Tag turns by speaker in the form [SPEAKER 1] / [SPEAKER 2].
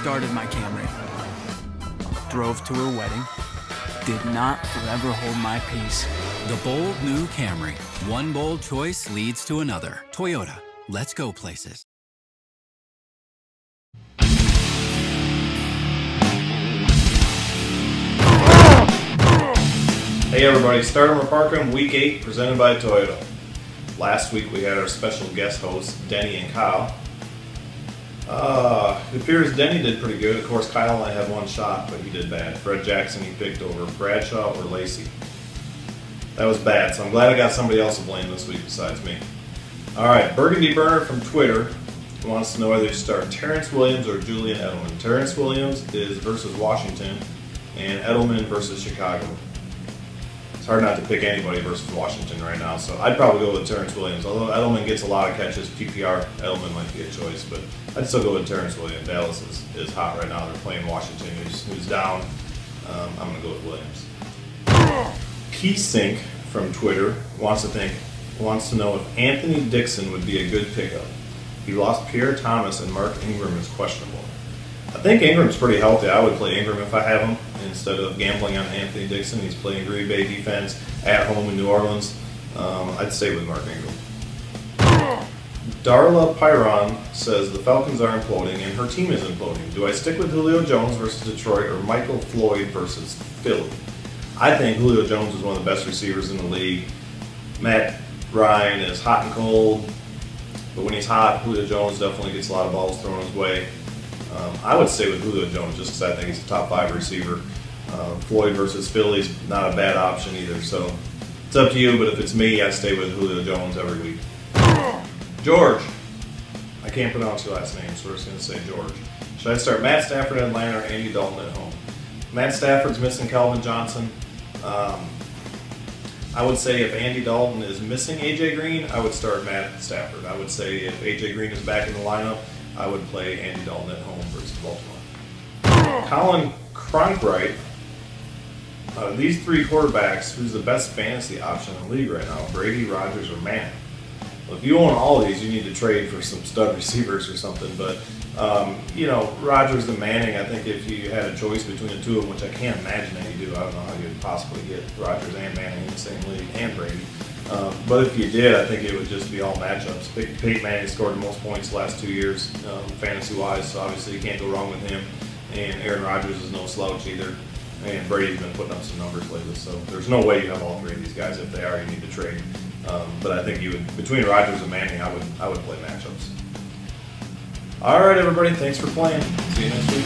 [SPEAKER 1] started my Camry. Drove to her wedding. Did not forever hold my peace.
[SPEAKER 2] The bold new Camry. One bold choice leads to another. Toyota. Let's go places.
[SPEAKER 3] Hey everybody, Stardom Parkland Week 8 presented by Toyota. Last week we had our special guest hosts, Denny and Kyle. It appears Denny did pretty good. Of course, Kyle only had one shot, but he did bad. Fred Jackson he picked over Bradshaw or Lacey. That was bad, so I'm glad I got somebody else to blame this week besides me. Alright, Burgundy Burner from Twitter wants to know whether you start Terrence Williams or Julian Edelman. Terrence Williams is versus Washington, and Edelman versus Chicago. It's hard not to pick anybody versus Washington right now, so I'd probably go with Terrence Williams. Although Edelman gets a lot of catches, PPR, Edelman might be a choice, but I'd still go with Terrence Williams. Dallas is hot right now. They're playing Washington, who's down. I'm going to go with Williams. P-Sync from Twitter wants to know if Anthony Dixon would be a good pickup. He lost Pierre Thomas and Mark Ingram is questionable. I think Ingram's pretty healthy. I would play Ingram if I have him instead of gambling on Anthony Dixon. He's playing Green Bay defense at home in New Orleans. I'd stay with Mark Ingram. Darla Pyron says the Falcons are imploding and her team is imploding. Do I stick with Julio Jones versus Detroit or Michael Floyd versus Philly? I think Julio Jones is one of the best receivers in the league. Matt Ryan is hot and cold, but when he's hot, Julio Jones definitely gets a lot of balls thrown his way. I would stay with Julio Jones just because I think he's a top 5 receiver. Floyd versus Philly's not a bad option either, so it's up to you, but if it's me, I'd stay with Julio Jones every week. George. I can't pronounce your last name, so we're just going to say George. Should I start Matt Stafford at Atlanta or Andy Dalton at home? Matt Stafford's missing Calvin Johnson. I would say if Andy Dalton is missing A.J. Green, I would start Matt Stafford. I would say if A.J. Green is back in the lineup, I would play Andy Dalton at home versus Baltimore. Colin Cronkright. These 3 quarterbacks, who's the best fantasy option in the league right now? Brady, Rodgers, or Manning? Well, if you own all of these, you need to trade for some stud receivers or something. But, Rodgers and Manning, I think if you had a choice between the two of them, which I can't imagine that you do, I don't know how you would possibly get Rodgers and Manning in the same league, and Brady. But if you did, I think it would just be all matchups. Peyton Manning scored the most points the last 2 years, fantasy-wise, so obviously you can't go wrong with him. And Aaron Rodgers is no slouch either. And Brady's been putting up some numbers lately, so there's no way you have all 3 of these guys. If they are, you need to trade. But I think you would, between Rodgers and Manning, I would play matchups. All right, everybody, thanks for playing. See you next week.